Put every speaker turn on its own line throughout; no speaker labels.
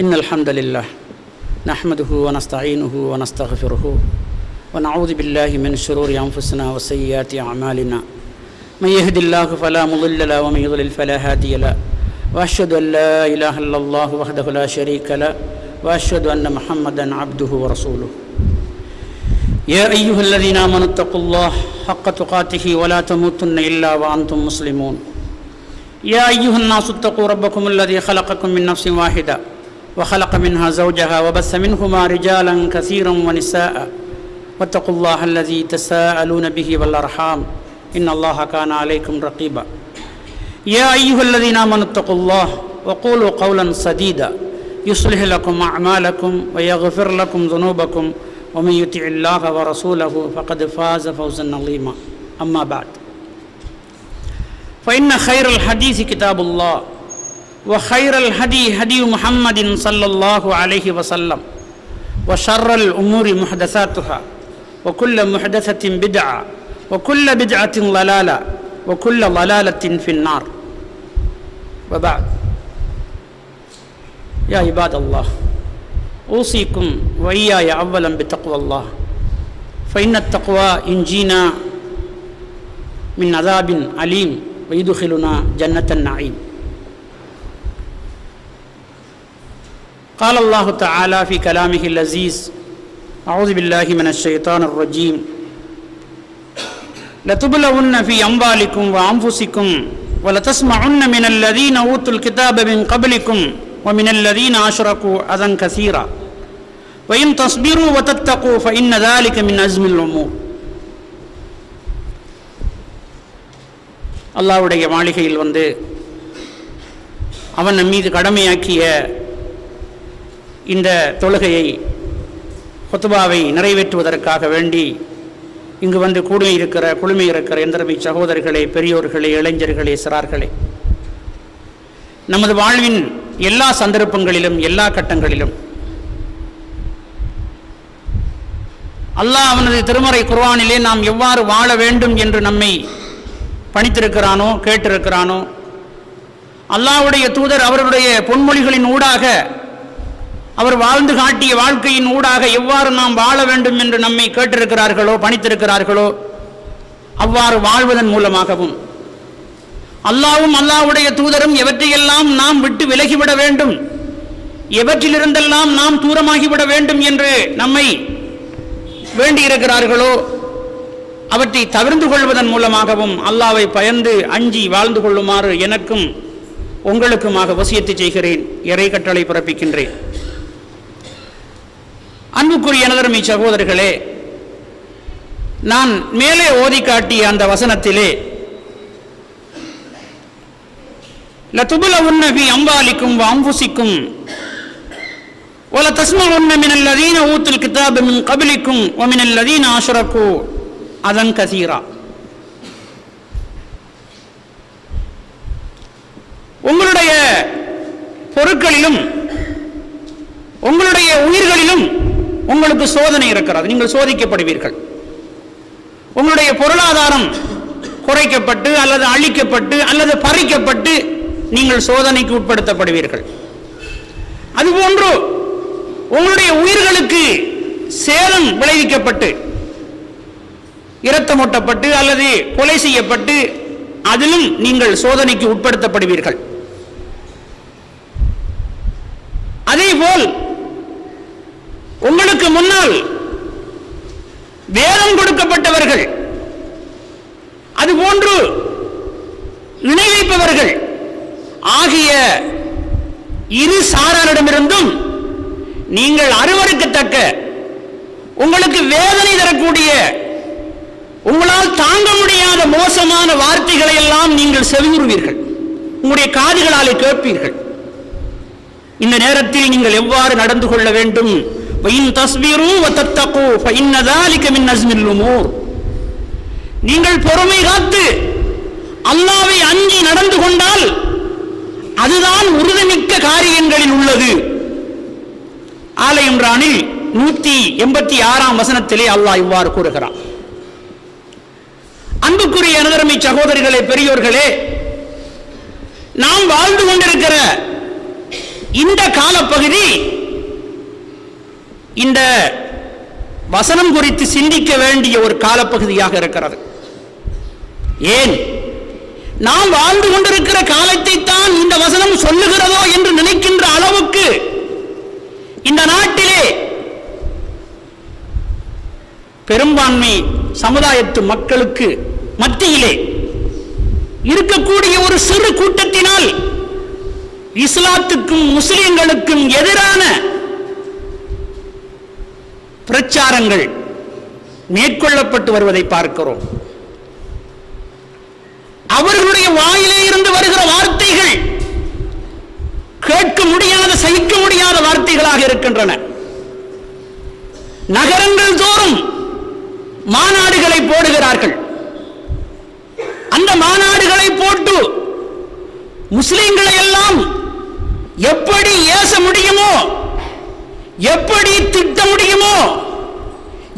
إن الحمد لله نحمده ونستعينه ونستغفره ونعوذ بالله من شرور أنفسنا وسيئات أعمالنا من يهد الله فلا مضل له ومن يضلل فلا هادي له وأشهد أن لا إله إلا الله وحده لا شريك له وأشهد أن محمدا عبده ورسوله يا أيها الذين آمنوا اتقوا الله حق تقاته ولا تموتن إلا وأنتم مسلمون يا أيها الناس اتقوا ربكم الذي خلقكم من نفس واحدة وخلق منها زوجها وبث منهما رجالا كثيرا ونساء واتقوا الله الذي تساءلون به والأرحام إن الله كان عليكم رقيبا يا أيها الذين آمنوا اتقوا الله وقولوا قولا سديدا يصلح لكم أعمالكم ويغفر لكم ذنوبكم ومن يطع الله ورسوله فقد فاز فوزا عظيما أما بعد فإن خير الحديث كتاب الله وخير الهدي هدي محمد صلى الله عليه وسلم وشر الأمور محدثاتها وكل محدثة بدعة وكل بدعة ضلالة وكل ضلالة في النار وبعد يا عباد الله أوصيكم وإياي أولا بتقوى الله فإن التقوى ينجينا من عذاب أليم ويدخلنا جنة النعيم. قال الله تعالى في كلامه اللذيذ أعوذ بالله من الشيطان الرجيم لتبلون في أموالكم وأنفسكم ولتسمعن من الذين أوتوا الكتاب من قبلكم ومن الذين أشركوا أذى كثيرا وإن تصبروا وتتقوا فإن ذلك من عزم الأمور. அல்லாஹ்வுடைய மாளிகையில் வந்து அவன் நம் மீது கடமையாக்கிய இந்த தொழுகையை ஹுத்பாவை நிறைவேற்றுவதற்காக வேண்டி இங்கு வந்து குழுமை இருக்கிற எந்தரமை சகோதரர்களே, பெரியோர்களே, இளைஞர்களே, சிறார்களே, நமது வாழ்வின் எல்லா சந்தர்ப்பங்களிலும் எல்லா கட்டங்களிலும் அல்லாஹ் அவனது திருமறை குர்ஆனிலே நாம் எவ்வாறு வாழ வேண்டும் என்று நம்மை பணித்திருக்கிறானோ, கேட்டிருக்கிறானோ, அல்லாஹ்வுடைய தூதர் அவருடைய பொன்மொழிகளின் ஊடாக அவர் வாழ்ந்து காட்டிய வாழ்க்கையின் ஊடாக எவ்வாறு நாம் வாழ வேண்டும் என்று நம்மை கேட்டிருக்கிறார்களோ, பணித்திருக்கிறார்களோ, அவ்வாறு வாழ்வதன் மூலமாகவும் அல்லாஹ்வும் அல்லாஹ்வுடைய தூதரும் எவற்றையெல்லாம் நாம் விட்டு விலகிவிட வேண்டும், எவற்றிலிருந்தெல்லாம் நாம் தூரமாகிவிட வேண்டும் என்று நம்மை வேண்டியிருக்கிறார்களோ அவற்றை தவிர்த்து கொள்வதன் மூலமாகவும் அல்லாஹ்வை பயந்து அஞ்சி வாழ்ந்து கொள்ளுமாறு எனக்கும் உங்களுக்குமாக வசியத்து செய்கிறேன், இறை கட்டளை பிறப்பிக்கின்றேன். அன்புக்குரிய எனதருமை சகோதரர்களே, நான் மேலே ஓதி காட்டிய அந்த வசனத்திலே லதுபுலவுன்ன ஃபீ அம்வாலிக்கும் வஅன்ஃபுசிக்கும் வலதஸ்மஉன்ன மினல் லதீன ஊத்துல் கிதாப மின் கப்லிக்கும் வமினல் லதீன அஷ்ரகு அதன் கசீரா. உங்களுடைய பொருட்களிலும் உங்களுடைய உயிர்களிலும் உங்களுக்கு சோதனை இருக்கிறது, நீங்கள் சோதிக்கப்படுவீர்கள். உங்களுடைய பொருளாதாரம் குறைக்கப்பட்டு அல்லது அழிக்கப்பட்டு அல்லது பறிக்கப்பட்டு நீங்கள் சோதனைக்கு உட்படுத்தப்படுவீர்கள். அதுபோன்று உங்களுடைய உயிர்களுக்கு சேதம் விளைவிக்கப்பட்டு இரத்தமூட்டப்பட்டு அல்லது கொலை செய்யப்பட்டு அதிலும் நீங்கள் சோதனைக்கு உட்படுத்தப்படுவீர்கள். அதேபோல் உங்களுக்கு முன்னால் வேதம் கொடுக்கப்பட்டவர்கள், அதுபோன்று இணை வைப்பவர்கள் ஆகிய இரு சாராரிடமிருந்தும் நீங்கள் அருவருக்கத்தக்க, உங்களுக்கு வேதனை தரக்கூடிய, உங்களால் தாங்க முடியாத மோசமான வார்த்தைகளை எல்லாம் நீங்கள் செவியுறுவீர்கள், உங்களுடைய காதுகளாலே கேட்பீர்கள். இந்த நேரத்தில் நீங்கள் எவ்வாறு நடந்து கொள்ள வேண்டும்? நீங்கள் பொறுமை காத்து அல்லாஹ்வை அஞ்சி நடந்து கொண்டால் அதுதான் உறுதிமிக்க காரியங்களில் உள்ளது. ஆல இம்ரானில் 186ஆம் வசனத்திலே அல்லாஹ் இவ்வாறு கூறுகிறான். அன்புக்குரிய எனதருமை சகோதரர்களே, பெரியோர்களே, நாம் வாழ்ந்து கொண்டிருக்கிற இந்த காலப்பகுதி இந்த வசனம் குறித்து சிந்திக்க வேண்டிய ஒரு காலப்பகுதியாக இருக்கிறது. ஏன் நாம் வாழ்ந்து கொண்டிருக்கிற காலத்தை தான் இந்த வசனம் சொல்லுகிறதோ என்று நினைக்கின்ற அளவுக்கு இந்த நாட்டிலே பெரும்பான்மை சமுதாயத்து மக்களுக்கு மத்தியிலே இருக்கக்கூடிய ஒரு சிறு கூட்டத்தினால் இஸ்லாத்துக்கும் முஸ்லிம்களுக்கும் எதிரான பிரச்சாரங்கள் மேற்கொள்ளப்பட்டு வருவதை பார்க்கிறோம். அவர்களுடைய வாயிலே இருந்து வருகிற வார்த்தைகள் கேட்க முடியாத, சகிக்க முடியாத வார்த்தைகளாக இருக்கின்றன. நகரங்கள் தோறும் மாநாடுகளை போடுகிறார்கள். அந்த மாநாடுகளை போட்டு முஸ்லிம்களை எல்லாம் எப்படி ஏச முடியுமோ, எப்படி திட்ட முடியுமோ,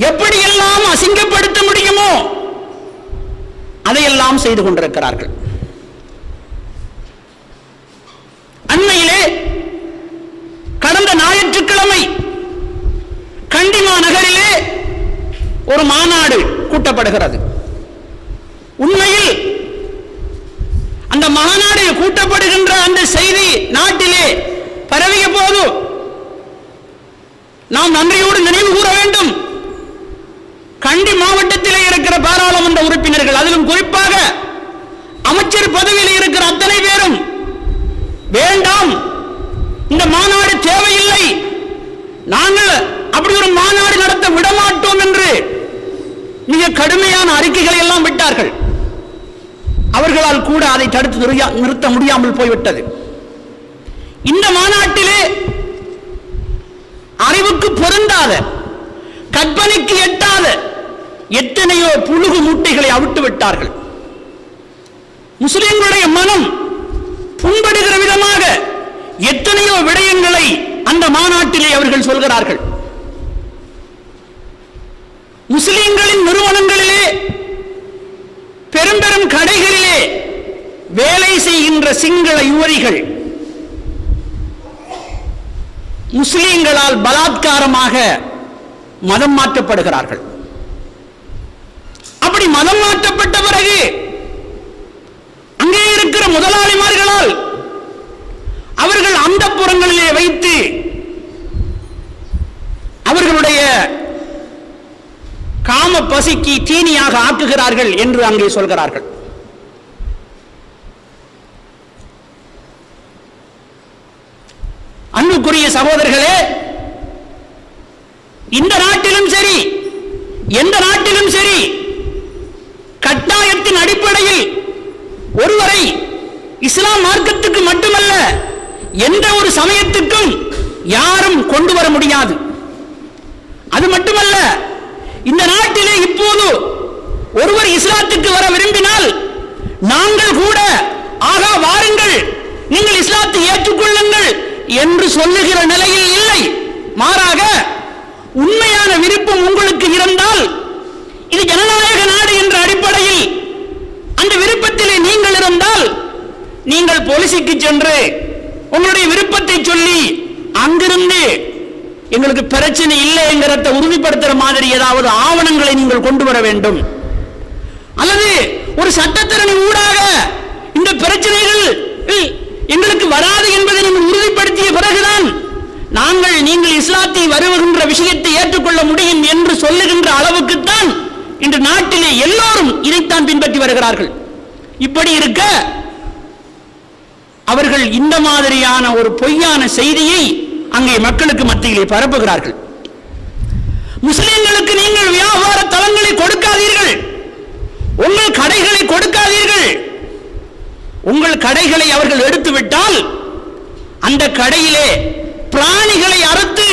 எப்படி எல்லாம் அசிங்கப்படுத்த முடியுமோ அதையெல்லாம் செய்து கொண்டிருக்கிறார்கள். அண்மையிலே கடந்த ஞாயிற்றுக்கிழமை கண்டிமா நகரிலே ஒரு மாநாடு கூட்டப்படுகிறது. உண்மையில் அந்த மாநாடு கூட்டப்படுகின்ற அந்த செய்தி நாட்டிலே பரவிய போது நாம் நன்றியோடு நினைவு கூற வேண்டும். கண்டி மாவட்டத்திலே இருக்கிற பாராளுமன்ற உறுப்பினர்கள், அதிலும் குறிப்பாக அமைச்சர் பதவியில் இருக்கிற அத்தனை பேரும் வேண்டாம், இந்த மாநாடு தேவையில்லை, நாங்கள் அப்படி ஒரு மாநாடு நடத்த விடமாட்டோம் என்று மிக கடுமையான அறிக்கைகளை எல்லாம் விட்டார்கள். அவர்களால் கூட அதை தடுத்து நிறுத்த முடியாமல் போய்விட்டது. இந்த மாநாட்டிலே அறிவுக்கு பொருந்தாத, கற்பனைக்கு எட்டாத எத்தனையோ புழுகு மூட்டைகளை அவிட்டு விட்டார்கள். முஸ்லிம்களுடைய மனம் புண்படுகிற விதமாக எத்தனையோ விடயங்களை அந்த மாநாட்டிலே அவர்கள் சொல்கிறார்கள். முஸ்லிம்களின் நிறுவனங்களிலே, பெரும் பெரும் கடைகளிலே வேலை செய்கின்ற சிங்கள யுவதிகள் முஸ்லிம்களால் பலாத்காரமாக மதம் மாற்றப்படுகிறார்கள். அப்படி மதம் மாற்றப்பட்ட பிறகு அங்கே இருக்கிற முதலாளிமார்களால் அவர்கள் அந்தப்புறங்களிலே வைத்து அவர்களுடைய காம பசிக்கு தீனியாக ஆக்குகிறார்கள் என்று அங்கே சொல்கிறார்கள். அன்புக்குரிய சகோதரர்களே, இந்த நாட்டிலும் சரி, எந்த நாட்டிலும் சரி, கட்டாயத்தின் அடிப்படையில் ஒருவரை இஸ்லாம் மார்க்கத்துக்கு மட்டுமல்ல எந்த ஒரு சமயத்துக்கும் யாரும் கொண்டு வர முடியாது. அது மட்டுமல்ல, இந்த நாட்டிலே இப்போது ஒருவர் இஸ்லாத்துக்கு வர விரும்பினால் நாங்கள் கூட ஆகா வாருங்கள், நீங்கள் இஸ்லாத்தை ஏற்றுக்கொள்ளுங்கள் என்று சொல்லுகிற நிலையில் இல்லை. மாறாக உண்மையான விருப்பம் உங்களுக்கு இருந்தால், இது ஜனநாயக நாடு என்ற அடிப்படையில் அந்த விருப்பத்திலே நீங்கள் இருந்தால், நீங்கள் போலீசுக்கு சென்று உங்களுடைய விருப்பத்தை சொல்லி அங்கிருந்து எங்களுக்கு பிரச்சனை இல்லை என்கிறத உறுதிப்படுத்துற மாதிரி ஏதாவது ஆவணங்களை நீங்கள் கொண்டு வர வேண்டும். அல்லது ஒரு சட்டத்திறனை ஊடாக இந்த பிரச்சனைகள் எங்களுக்கு வராது என்பதை நீங்கள் உறுதிப்படுத்திய பிறகுதான் நீங்கள் இஸ்லாத்தை வருகின்ற விஷயத்தை ஏற்றுக்கொள்ள முடியும் என்று சொல்லுகின்ற அளவுக்குத்தான் இன்று நாட்டிலே எல்லோரும் இதைத்தான் பின்பற்றி வருகிறார்கள். இப்படி இருக்க அவர்கள் இந்த மாதிரியான ஒரு பொய்யான செய்தியை அங்கே மக்களுக்கு மத்தியிலே பரப்புகிறார்கள். முஸ்லிம்களுக்கு நீங்கள் வியாபார தளங்களை கொடுக்காதீர்கள், உங்கள் கடைகளை கொடுக்காதீர்கள். உங்கள் கடைகளை அவர்கள் எடுத்துவிட்டால் அந்த கடையிலே பிராணிகளை அறுத்து,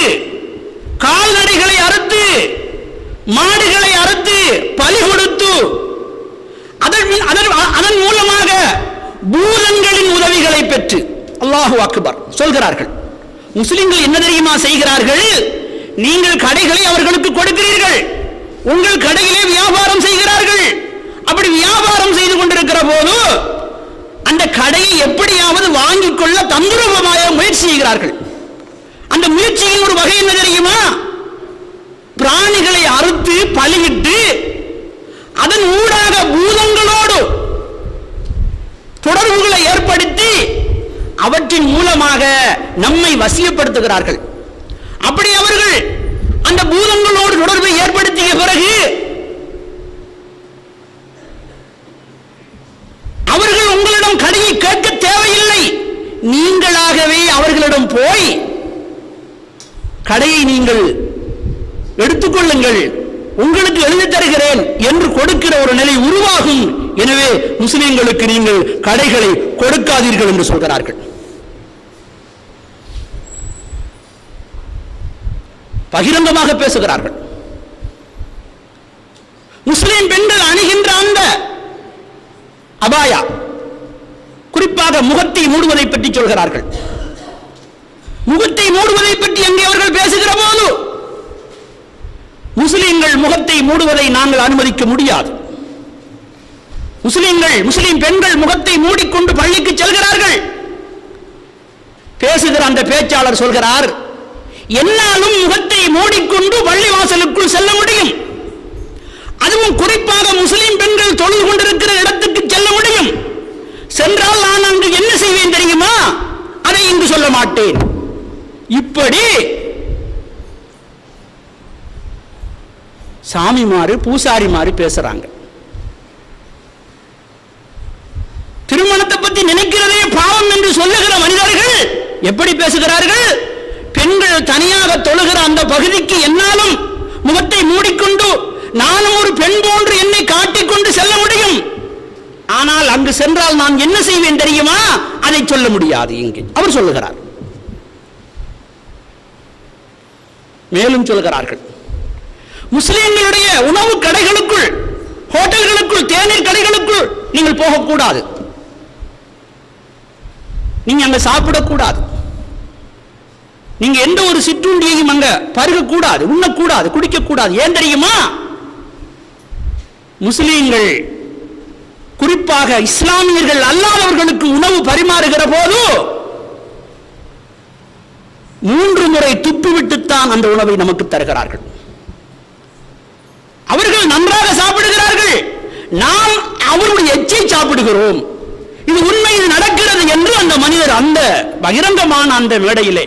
கால்நடைகளை அறுத்து, மாடுகளை அறுத்து பலி கொடுத்து அதன் மூலமாக பூதங்களின் உதவிகளை பெற்று, அல்லாஹு அக்பர் சொல்கிறார்கள். முஸ்லிம்கள் என்ன தெரியுமா செய்கிறார்கள்? நீங்கள் கடைகளை அவர்களுக்கு கொடுக்கிறீர்கள், உங்கள் கடையிலே வியாபாரம் செய்கிறார்கள். அப்படி வியாபாரம் செய்து கொண்டிருக்கிற போது அந்த கடையை எப்படியாவது வாங்கிக் கொள்ள தந்திரோபாய முயற்சி செய்கிறார்கள். முயற்சிக்கிறார்கள். அந்த முயற்சியின் ஒரு வகை என்ன தெரியுமா? பிராணிகளை அறுத்து பலியிட்டு அதன் ஊடாக பூதங்களோடு தொடர்புகளை ஏற்படுத்தி அவற்றின் மூலமாக நம்மை வசியப்படுத்துகிறார்கள். அப்படி அவர்கள் அந்த பூதங்களோடு தொடர்பை ஏற்படுத்திய பிறகு அவர்கள் உங்களிடம் கடையை கேட்க தேவையில்லை, நீங்களாகவே அவர்களிடம் போய் கடையை நீங்கள் எடுத்துக்கொள்ளுங்கள், உங்களுக்கு எழுதி தருகிறேன் என்று கொடுக்கிற ஒரு நிலை உருவாகும். எனவே முஸ்லிம்களுக்கு நீங்கள் கடைகளை கொடுக்காதீர்கள் என்று சொல்கிறார்கள். பகிரங்கமாக பேசுகிறார்கள். முஸ்லிம் பெண்கள் அணிகின்ற அந்த அபாயா, குறிப்பாக முகத்தை மூடுவதை பற்றி சொல்கிறார்கள். முகத்தை மூடுவதை பற்றி அங்கே அவர்கள் பேசுகிற போது முஸ்லிம்கள் முகத்தை மூடுவதை நாங்கள் அனுமதிக்க முடியாது. முஸ்லிம் பெண்கள் முகத்தை மூடிக்கொண்டு பள்ளிக்கு செல்கிறார்கள். பேசுகிற அந்த பேச்சாளர் சொல்கிறார், என்னாலும் முகத்தை மூடிக்கொண்டு பள்ளி வாசலுக்குள் செல்ல முடியும், அதுவும் குறிப்பாக முஸ்லிம் பெண்கள் தொழுது கொண்டிருக்கிற இடத்துக்கு செல்ல முடியும். சென்றால் நான் அங்கு என்ன செய்வேன் தெரியுமா? அதை இங்கு சொல்ல மாட்டேன். இப்படி சாமிமாறு பூசாரிமாறு பேசுறாங்க. திருமணத்தை பற்றி நினைக்கிறதே பாவம் என்று சொல்லுகிற மனிதர்கள் எப்படி பேசுகிறார்கள்? பெண்கள் தனியாக தொழுகிற அந்த பகுதிக்கு என்னாலும் முகத்தை மூடிக்கொண்டு நானும் ஒரு பெண் போன்று என்னை காட்டிக்கொண்டு செல்ல முடியும், ஆனால் அங்கு சென்றால் நான் என்ன செய்வேன் தெரியுமா? அதை சொல்ல முடியாது இங்கே அவர் சொல்லுகிறார். மேலும் சொல்கிறார்கள், முஸ்லிம்களுடைய உணவு கடைகளுக்குள், ஹோட்டல்களுக்குள், தேநீர் கடைகளுக்குள் நீங்கள் போகக்கூடாது, நீங்க அங்க சாப்பிடக்கூடாது, நீங்க எந்த ஒரு சிற்றுண்டியையும் அங்க பருகக்கூடாது, உண்ணக்கூடாது, குடிக்கக்கூடாது. ஏன் தெரியுமா? முஸ்லிம்கள் குறிப்பாக இஸ்லாமியர்கள் அல்லாதவர்களுக்கு உணவு பரிமாறுகிற போது 3 முறை துப்பிவிட்டுத்தான் அந்த உணவை நமக்கு தருகிறார்கள். அவர்கள் நன்றாக சாப்பிடுகிறார்கள், நாம் அவருடைய எச்சை சாப்பிடுகிறோம். இது உண்மை, இது நடக்கிறது என்று அந்த மனிதர் அந்த பகிரங்கமான அந்த மேடையிலே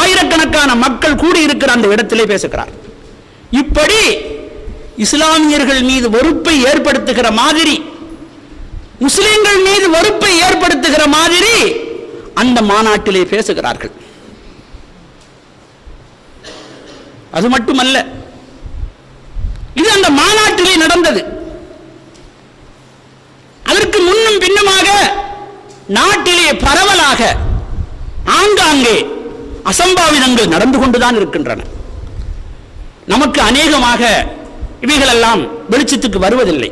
ஆயிரக்கணக்கான மக்கள் கூடியிருக்கிற அந்த இடத்திலே பேசுகிறார். இப்படி இஸ்லாமியர்கள் மீது வெறுப்பை ஏற்படுத்துகிற மாதிரி, முஸ்லிம்கள் மீது வெறுப்பை ஏற்படுத்துகிற மாதிரி அந்த மாநாட்டிலே பேசுகிறார்கள். அது மட்டுமல்ல, இது அந்த மாநாட்டிலே நடந்தது. அதற்கு முன்னும் பின்னுமாக நாட்டிலே பரவலாக ஆங்காங்கே அசம்பாவிதங்கள் நடந்து கொண்டுதான் இருக்கின்றன. நமக்கு அநேகமாக இவைகளெல்லாம் வெளிச்சத்துக்கு வருவதில்லை.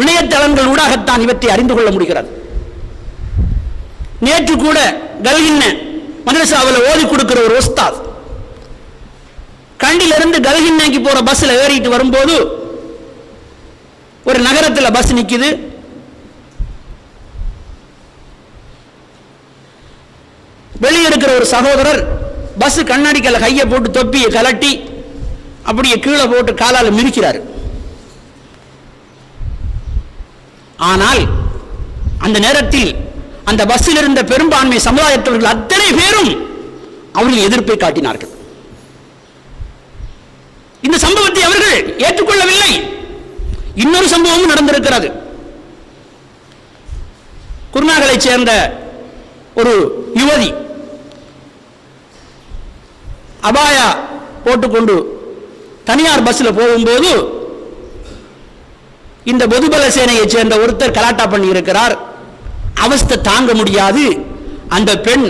இணையதளங்கள் ஊடாகத்தான் இவற்றை அறிந்து கொள்ள முடிகிறது. நேற்று கூட கல்கின்ன மதரசாவில் ஓதி கொடுக்கிற ஒரு உஸ்தாத் கண்டிலிருந்து கல்கின்னைக்கு போற பஸ்ல ஏறிட்டு வரும்போது ஒரு நகரத்தில் பஸ் நிக்குது. வெளியே இருக்கிற ஒரு சகோதரர் பஸ் கண்ணாடிக்கல கையை போட்டு தொப்பியை கலட்டி அப்படியே கீழே போட்டு காலால் மிதிக்கிறார். ஆனால் அந்த நேரத்தில் அந்த பஸ்ஸில் இருந்த பெரும்பான்மை சமுதாயத்தவர்கள் அத்தனை பேரும் அவர்கள் எதிர்ப்பை காட்டினார்கள். இந்த சம்பவத்தை அவர்கள் ஏற்றுக்கொள்ளவில்லை. இன்னொரு சம்பவமும் நடந்திருக்கிறது. குர்நாகலை சேர்ந்த ஒரு யுவதி அபாயா போட்டுக்கொண்டு தனியார் பஸ்ல போகும்போது இந்த பொதுபல சேனையை சேர்ந்த ஒருத்தர் கலாட்டா பண்ணி இருக்கிறார். அவஸ்தை தாங்க முடியாது அந்த பெண்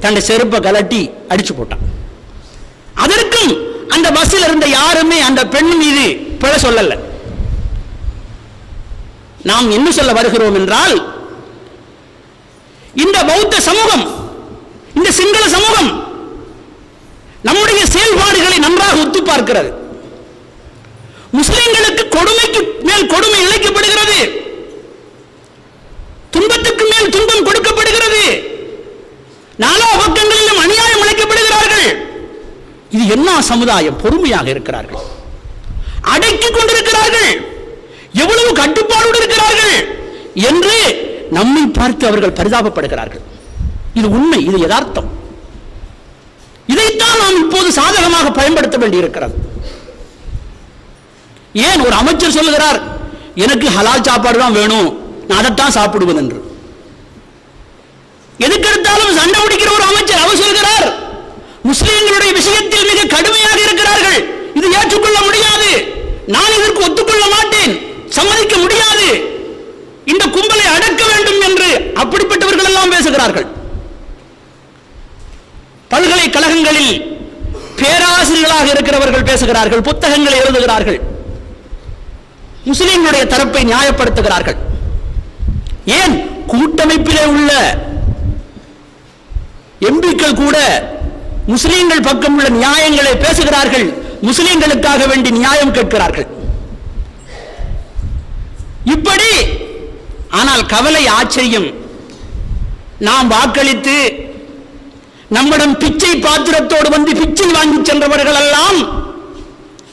தன்னை செருப்பை கலட்டி அடிச்சு போட்டான். அதற்கும் அந்த பஸ்ஸில் இருந்த யாருமே அந்த பெண் மீது பிழை சொல்லல. நாம் என்ன சொல்ல வருகிறோம் என்றால், இந்த பௌத்த சமூகம், இந்த சிங்கள சமூகம் நம்முடைய செயல்பாடுகளை நன்றாக ஒத்து பார்க்கிறது. முஸ்லிம்களுக்கு கொடுமைக்கு மேல் கொடுமை இழைக்கப்படுகிறது, துன்பத்துக்கு மேல் துன்பம் கொடுக்கப்படுகிறது. நாலா பக்கங்களில் இது என்ன சமுதாயம்? பொறுமையாக இருக்கிறார்கள், அடக்கிக் கொண்டிருக்கிறார்கள், எவ்வளவு கட்டுப்பாடு இருக்கிறார்கள் என்று நம்மை பார்த்து அவர்கள் பரிதாபப்படுகிறார்கள். இது உண்மை, இது யதார்த்தம். இதைத்தான் நாம் இப்போது சாதகமாக பயன்படுத்த வேண்டியிருக்கிறது. ஏன் ஒரு அமைச்சர் சொல்லுகிறார், எனக்கு ஹலால் சாப்பாடு தான் வேணும், நான் அதைத்தான் சாப்பிடுவேன் என்று. எதுக்கெடுத்தாலும் சண்டை பிடிக்கிற ஒரு அமைச்சர் அவர் சொல்கிறார், முஸ்லிம்களுடைய விஷயத்தில் மிக கடுமையாக இருக்கிறார்கள், இது ஏற்றுக்கொள்ள முடியாது, நான் இதற்கு ஒத்துக்கொள்ள மாட்டேன், சம்மதிக்க முடியாது, இந்த கும்பலை அடக்க வேண்டும் என்று அப்படிப்பட்டவர்கள் எல்லாம் பேசுகிறார்கள். பல்கலைக்கழகங்களில் பேராசிரியர்களாக இருக்கிறவர்கள் பேசுகிறார்கள், புத்தகங்களை எழுதுகிறார்கள், முஸ்லிம்களுடைய தரப்பை நியாயப்படுத்துகிறார்கள். ஏன் கூட்டமைப்பிலே உள்ள எம்பிக்கள் கூட முஸ்லிம்கள் பக்கம் உள்ள நியாயங்களை பேசுகிறார்கள், முஸ்லிம்களுக்காக வேண்டி நியாயம் கேட்கிறார்கள். இப்படி, ஆனால் கவலை, ஆச்சரியம், நாம் வாக்களித்து நம்மிடம் பிச்சை பாத்திரத்தோடு வந்து பிச்சை வாங்கி சென்றவர்கள் எல்லாம்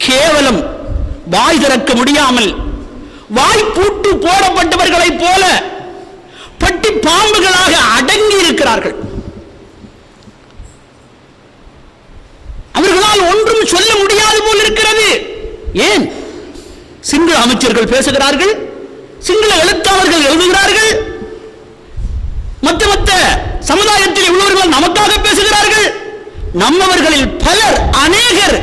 கேவலம் வாய் திறக்க முடியாமல் வாய் பூட்டு போடப்பட்டவர்களைப் போல பட்டி பாம்புகளாக அடங்கி இருக்கிறார்கள். அவர்களால் ஒன்றும் சொல்ல முடியாது போல் இருக்கிறது. ஏன்? சிங்கள அமைச்சர்கள் பேசுகிறார்கள், சிங்கள எழுத்தாளர்கள் எழுதுகிறார்கள், மற்ற சமுதாயத்தில் உள்ளவர்கள் நமக்காக பேசுகிறார்கள், நம்மவர்களில் பலர், அநேகர்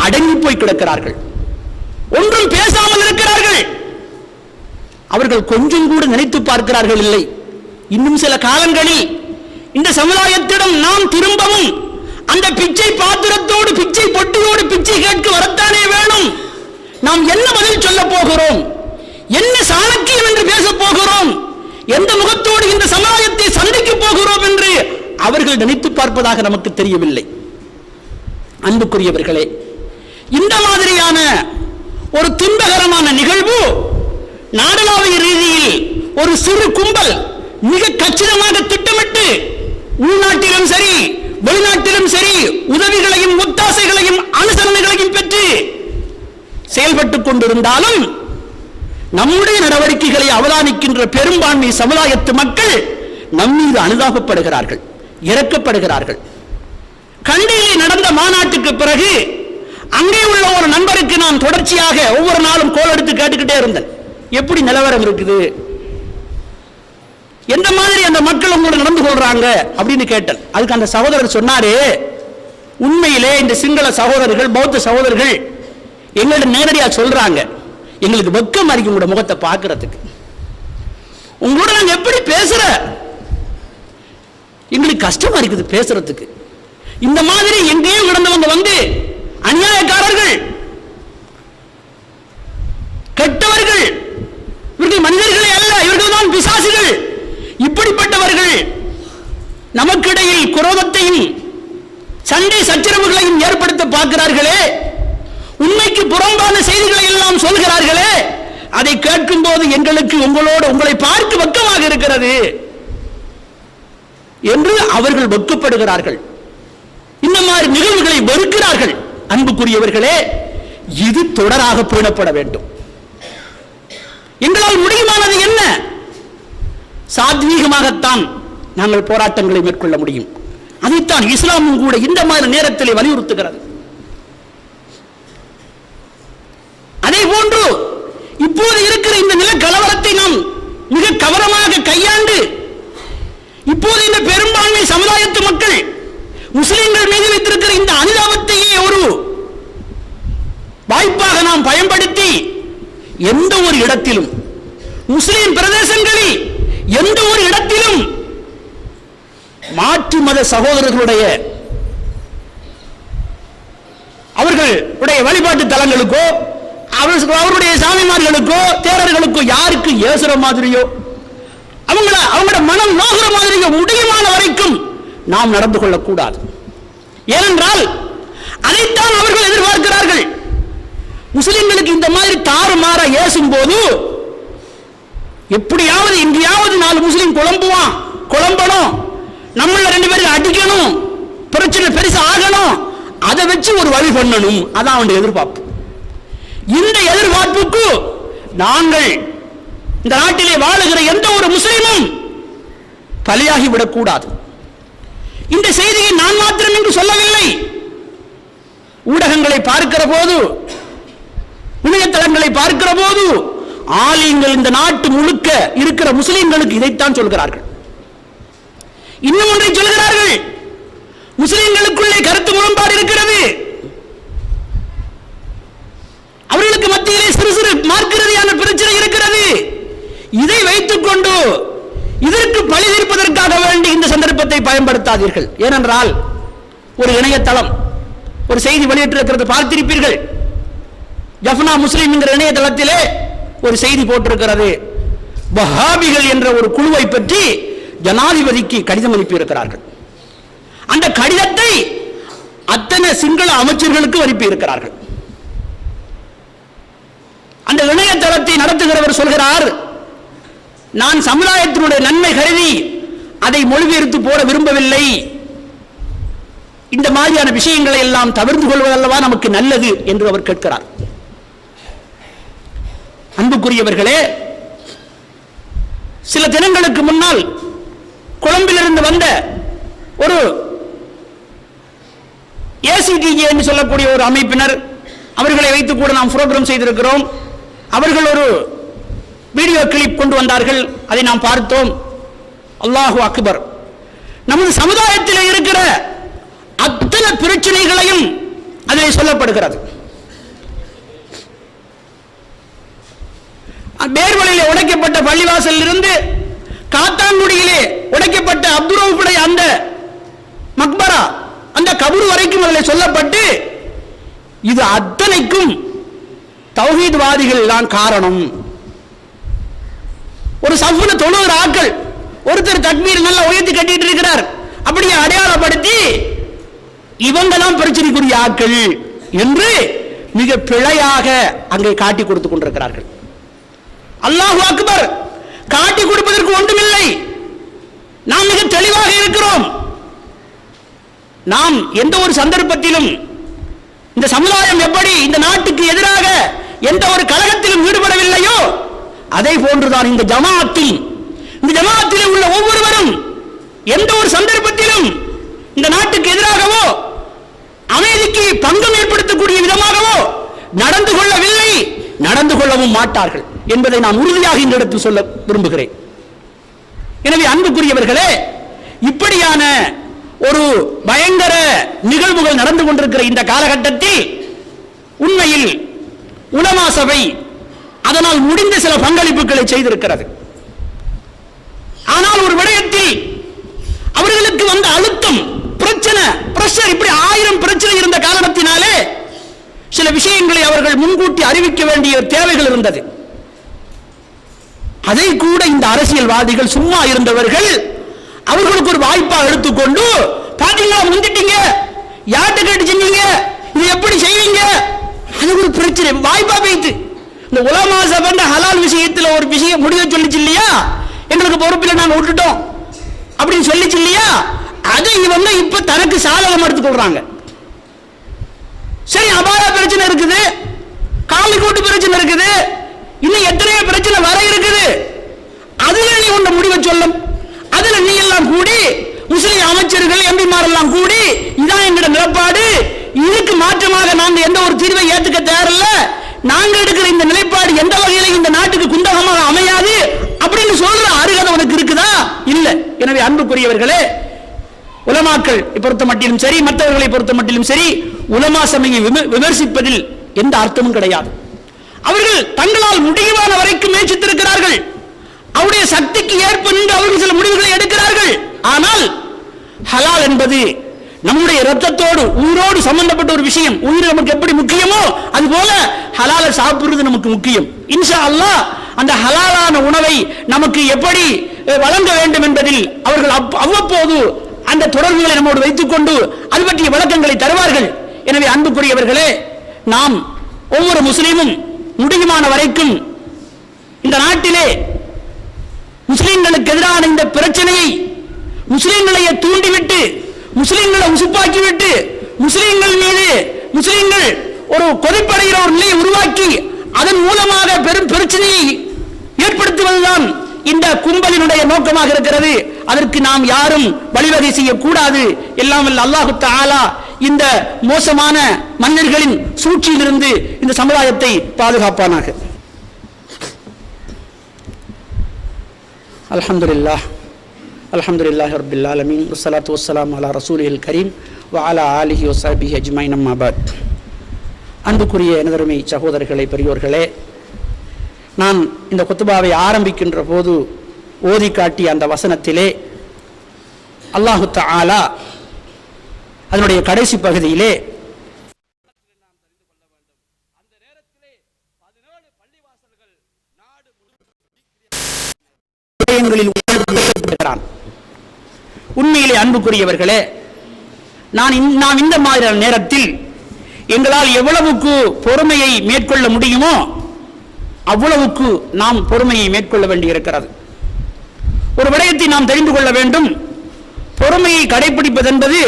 அடங்கி போய் கிடக்கிறார்கள், ஒன்றும் பேசாமல் இருக்கிறார்கள். அவர்கள் கொஞ்சம் கூட நினைத்து பார்க்கிறார்கள் இல்லை, இன்னும் சில காலங்களில் இந்த சமுதாயத்திடம் நாம் திரும்பவும் அந்த பிச்சை பாத்திரத்தோடு, பிச்சை பொட்டியோடு பிச்சை கேட்க வரத்தானே வேணும். நாம் என்ன பதில் சொல்ல போகிறோம், என்ன சாணக்கியம் என்று பேச போகிறோம், எந்த முகத்தோடு இந்த சமுதாயத்தை சந்திக்க போகிறோம் என்று அவர்கள் நினைத்து பார்ப்பதாக நமக்கு தெரியவில்லை. அன்புக்குரியவர்களே, இந்த மாதிரியான ஒரு துன்பகரமான நிகழ்வு நாடளாவிய ரீதியில் ஒரு சிறு கும்பல் மிக கச்சிதமாக திட்டமிட்டு உள்நாட்டிலும் சரி வெளிநாட்டிலும் சரி உதவிகளையும் ஒத்தாசைகளையும் அனுசரணைகளையும் பெற்று செயல்பட்டுக் கொண்டிருந்தாலும் நம்முடைய நடவடிக்கைகளை அவதானிக்கின்ற பெரும்பான்மை சமுதாயத்து மக்கள் நம் மீது அனுதாபப்படுகிறார்கள், இறக்கப்படுகிறார்கள். கண்டியில் நடந்த மாநாட்டுக்கு பிறகு அங்கே உள்ள ஒரு நண்பருக்கு நான் தொடர்ச்சியாக ஒவ்வொரு நாளும் கோல் எடுத்து கேட்டுக்கிட்டே இருந்தேன், எப்படி நிலவரம் இருக்குது, எந்த மாதிரி அந்த மக்கள் உங்களோட நடந்து கொள்றாங்க அப்படின்னு கேட்டேன். அதுக்கு அந்த சகோதரர் சொன்னாரு, உண்மையிலே இந்த சிங்கள சகோதரர்கள், பௌத்த சகோதரர்கள் எங்களிடம் நேரடியாக சொல்றாங்க, எங்களுக்கு வெக்கம் அறிக்கை உங்களோட முகத்தை பார்க்கறதுக்கு, உங்களோட நாங்க எப்படி பேசுற, எங்களுக்கு கஷ்டமா இருக்குது பேசுறதுக்கு. இந்த மாதிரி எங்கேயோ கிடந்தவங்க வந்து அநியாயக்காரர்கள், கெட்டவர்கள், இவர்கள் மனிதர்களே அல்ல, இவர்கள் தான் பிசாசுகள், இப்படிப்பட்டவர்கள் நமக்கிடையில் குரோதத்தையும் சண்டை சச்சரவுகளையும் ஏற்படுத்த பார்க்கிறார்களே, உண்மைக்கு புறம்பான செய்திகளை எல்லாம் சொல்கிறார்களே, அதை கேட்கும் போது எங்களுக்கு உங்களை பார்க்க வெட்கமாக இருக்கிறது என்று அவர்கள் வெட்கப்படுகிறார்கள். இந்த மாதிரி நிகழ்வுகளை வெறுக்கிறார்கள். அன்புக்குரியவர்களே, இது தொடராக பேணப்பட வேண்டும். எங்களால் முடியுமானது என்ன? சாத்வீகமாகத்தான் நாங்கள் போராட்டங்களை மேற்கொள்ள முடியும். அதைத்தான் இஸ்லாமும் கூட இந்த மாதிரி நேரத்தில் வலியுறுத்துகிறது. அதே போன்று இப்போது இருக்கிற இந்த நில கலவரத்தை நாம் மிக கவனமாக கையாண்டு, இப்போது இந்த பெரும்பான்மை சமுதாயத்து மக்கள் முஸ்லிம்கள் மீது வைத்திருக்கிற இந்த அனுதாபத்தையே ஒரு வாய்ப்பாக நாம் பயன்படுத்தி எந்த ஒரு இடத்திலும், முஸ்லிம் பிரதேசங்களில் எந்த ஒரு இடத்திலும் மாற்று மத சகோதரர்களுடைய அவர்களுடைய வழிபாட்டு தலங்களுக்கோ அவருடைய சாமிமார்களுக்கோ தேரர்களுக்கோ யாருக்கு ஏசுற மாதிரியோ அவங்களோட மனம் நோகிற மாதிரியோ முடியுமான வரைக்கும் நாம் நடந்து கொள்ளக்கூடாது. ஏனென்றால் அதைத்தான் அவர்கள் எதிர்பார்க்கிறார்கள். முஸ்லிம்களுக்கு இந்த மாதிரி தாறுமாற ஏசும் போது எப்படியாவது எங்கேயாவது 4 முஸ்லிம் குழம்பணும், நம்மள 2 பேருக்கு அடிக்கணும், பிரச்சனை பெருசா ஆகணும், அதை வச்சு ஒரு வழி பண்ணணும். அதான் அவனுடைய எதிர்பார்ப்பு. இந்த எதிர்பார்ப்புக்கு நாங்கள் இந்த நாட்டிலே வாழுகிற எந்த ஒரு முஸ்லிமும் பலியாகிவிடக் கூடாது. இந்த செய்தியை நான் மாத்திரம் என்று சொல்லவில்லை. ஊடகங்களை பார்க்கிற போது, இணையதளங்களை பார்க்கிற போது ஆலிம்கள் இந்த நாட்டு முழுக்க இருக்கிற முஸ்லிம்களுக்கு இதைத்தான் சொல்கிறார்கள். இன்னும் ஒன்றை சொல்கிறார்கள், முஸ்லிம்களுக்குள்ளே கருத்து முரண்பாடு இருக்கிறது, அவர்களுக்கு மத்தியிலே சிறு சிறு மார்க்கரீதியான பிரச்சனை இருக்கிறது. இதை வைத்துக் கொண்டு இதற்கு பழி தீர்ப்பதற்காக வேண்டி இந்த சந்தர்ப்பத்தை பயன்படுத்தாதீர்கள். ஏனென்றால் ஒரு இணையதளம் ஒரு செய்தி வெளியிட்டிருக்கிறது, பார்த்திருப்பீர்கள். ஜஃப்னா முஸ்லிம் என்கிற இணையதளத்திலே ஒரு செய்தி போட்டிருக்கிறது. வஹாபிகள் என்ற ஒரு குழுவை பற்றி ஜனாதிபதிக்கு கடிதம் அனுப்பியிருக்கிறார்கள். அந்த கடிதத்தை அத்தனை சிங்கள அமைச்சர்களுக்கு அனுப்பியிருக்கிறார்கள். அந்த இணையதளத்தை நடத்துகிறவர் சொல்கிறார், நான் சமுதாயத்தினுடைய நன்மை கருதி அதை மொழிபெயர்த்து போட விரும்பவில்லை, இந்த மாதிரியான விஷயங்களை எல்லாம் தவிர்த்து கொள்வதல்லவா நமக்கு நல்லது என்று அவர் கேட்கிறார். அன்புக்குரியவர்களே, சில தினங்களுக்கு முன்னால் கொழும்பிலிருந்து வந்த ஒரு ஏசிடிஜே என்று சொல்லக்கூடிய ஒரு அமைப்பினர், அவர்களை வைத்து கூட நாம் புரோகிராம் செய்திருக்கிறோம். அவர்கள் ஒரு வீடியோ கிளிப் கொண்டு வந்தார்கள், அதை நாம் பார்த்தோம். அல்லாஹு அக்பர். நமது சமுதாயத்தில் இருக்கிற அத்தனை பிரச்சனைகளையும் அதில் சொல்லப்படுகிறது. பேர்வழியிலே உடைக்கப்பட்ட பள்ளிவாசலில் இருந்து காத்தான்குடியிலே உடைக்கப்பட்ட அப்துரவுடைய அந்த மக்பரா, அந்த கபூர் வரைக்கும் அதில் சொல்லப்பட்டு, இது அத்தனைக்கும் தௌஹீத்வாதிகள் தான் காரணம். ஒரு சஃப்ல தொழுகிற ஆட்கள், ஒருத்தர் தக்பீர் நல்லா உயர்த்தி கட்டிட்டு இருக்கிறார், அப்படியே அடையாளப்படுத்தி இவங்கெல்லாம் பிரச்சனைக்குரிய ஆட்கள் என்று மிக பிழையாக அங்கே காட்டி கொடுத்துக் கொண்டிருக்கிறார்கள். அல்லாஹு அக்பர். காட்டி கொடுப்பதற்கு ஒன்றுமில்லை, நாம் மிக தெளிவாக இருக்கிறோம். நாம் எந்த ஒரு சந்தர்ப்பத்திலும் இந்த சமுதாயம் எப்படி இந்த நாட்டுக்கு எதிராக எந்த ஒரு கலகத்திலும் ஈடுபடவில்லையோ அதே போன்றுதான் இந்த ஜமாஅத்தில் உள்ள ஒவ்வொருவரும் எந்த ஒரு சந்தர்ப்பத்திலும் இந்த நாட்டுக்கு எதிராகவோ அமைதிக்கு பங்கம் ஏற்படுத்தக்கூடிய விதமாகவோ நடந்து கொள்ளவில்லை, நடந்து கொள்ளவும் மாட்டார்கள் என்பதை நான் உறுதியாக இந்த இடத்தில் சொல்ல விரும்புகிறேன். எனவே அன்புக்குரியவர்களே, இப்படியான ஒரு பயங்கர நிகழ்வுகள் நடந்து கொண்டிருக்கிற இந்த காலகட்டத்தில் உண்மையில் உலமா சபை அதனால் முடிந்த சில பங்களிப்புகளை செய்திருக்கிறது. ஆனால் ஒரு விடயத்தில் அவர்களுக்கு வந்த அழுத்தம், பிரஷர், இப்படி 1000 பிரச்சனை இருந்த காரணத்தினாலே சில விஷயங்களை அவர்கள் முன்கூட்டி அறிவிக்க வேண்டிய தேவைகள் இருந்தது. அதை கூட இந்த அரசியல்வாதிகள், சும்மா இருந்தவர்கள், அவர்களுக்கு ஒரு வாய்ப்பா எடுத்துக்கொண்டு, பாத்தீங்களா முந்திட்டீங்க, யார்கிட்ட கேட்டு செஞ்சீங்க, இது எப்படி செய்வீங்க, அது ஒரு பிரச்சனை வாய்ப்பா வைத்து இந்த உலமா சபை ஹலால் விஷயத்தில் ஒரு விஷயம் முடிவை சொல்லிச்சு இல்லையா, எங்களுக்கு பொறுப்பில் நாங்க விட்டுட்டோம் அப்படின்னு சொல்லிச்சு இல்லையா, அதை இவங்க இப்ப தனக்கு சாதகம் எடுத்துக்கொள்றாங்க. சரி, அபாய பிரச்சனை இருக்குது, காலி கூட்டு பிரச்சனை இருக்குது, இன்னும் எத்தனையோ பிரச்சனை வர இருக்குது, அதுல நீ உன்ன முடிவை சொல்லும், அதுல நீ எல்லாம் கூடி முஸ்லிம் அமைச்சர்கள் எம்பிமார் எல்லாம் கூடி இதான் எங்களோட நிலைப்பாடு, இதுக்கு மாற்றமாக நாங்க எந்த ஒரு தீர்வை ஏற்றுக்க தயாரில்ல, நாங்க எடுக்கிற இந்த நிலைப்பாடு எந்த வகையில இந்த நாட்டுக்கு குந்தகமாக அமையாது அப்படின்னு சொல்ற அருகதை உனக்கு இருக்குதா? இல்ல. எனவே அன்புக்குரியவர்களே, உலமாக்கள் பொறுத்த மட்டிலும் சரி, மற்றவர்களை பொறுத்த மட்டிலும் சரி, உலமா சபையை விமர்சிப்பதில் எந்த அர்த்தமும் கிடையாது. அவர்கள் தங்களால் முடிவான வரைக்கும் முயற்சித்திருக்கிறார்கள், அவருடைய சக்திக்கு ஏற்ப நின்று அவர்கள் சில முடிவுகளை எடுக்கிறார்கள். ஆனால் ஹலால் என்பது நம்முடைய ரத்தத்தோடு உயிரோடு சம்பந்தப்பட்ட ஒரு விஷயம். உயிர் நமக்கு எப்படி முக்கியமோ அதுபோல ஹலாலை சாப்பிடுறது நமக்கு முக்கியம். இன்ஷா அல்லாஹ் அந்த ஹலாலான உணவை நமக்கு எப்படி வழங்க வேண்டும் என்பதில் அவர்கள் அவ்வப்போது அந்த தொடர்புகளை நம்மோடு வைத்துக் கொண்டு அது பற்றிய விளக்கங்களை தருவார்கள். எனவே அன்புக்குரியவர்களே, நாம் ஒவ்வொரு முஸ்லீமும் முடியுமான வரைக்கும் இந்த நாட்டிலே முஸ்லிம்களுக்கு எதிரான இந்த பிரச்சனையை முஸ்லிம்களை தூண்டிவிட்டு, முஸ்லிம்களை உசுப்பாக்கிவிட்டு முஸ்லிம்கள் ஒரு கொதிப்படைகிற ஒரு நிலையை உருவாக்கி அதன் மூலமாக பெரும் பிரச்சனையை ஏற்படுத்துவதுதான் இந்த கும்பலினுடைய நோக்கமாக இருக்கிறது. அதற்கு நாம் யாரும் வழிவகை செய்யக்கூடாது. எல்லாம் வல்ல அல்லாஹ் தஆலா இந்த மோசமான மன்னர்களின் சூழ்ச்சியிலிருந்து இந்த சமுதாயத்தை பாதுகாப்பானாக. அல்ஹம்துலில்லாஹி ரப்பில் ஆலமீன் வஸ்ஸலாத்து வஸ்ஸலாமு அலா ரசூலில் கரீம் வ அலா ஆலிஹி வஸஹ்பிஹி அஜ்மஈன் அம்மா பஅத். அன்புக்குரிய எனதருமை சகோதரர்களே, பெரியோர்களே, நான் இந்த குத்துபாவை ஆரம்பிக்கின்ற போது ஓதி காட்டிய அந்த வசனத்திலே அல்லாஹு தஆலா அதனுடைய கடைசி பகுதியிலே உண்மையிலே அன்புக்குரியவர்களே, நாம் இந்த மாதிரியான நேரத்தில் எங்களால் எவ்வளவுக்கு பொறுமையை மேற்கொள்ள முடியுமோ அவ்வளவுக்கு நாம் பொறுமையை மேற்கொள்ள வேண்டியிருக்கிறது. ஒரு விடயத்தை நாம் தெரிந்து கொள்ள வேண்டும். பொறுமையை கடைபிடிப்பது என்பது,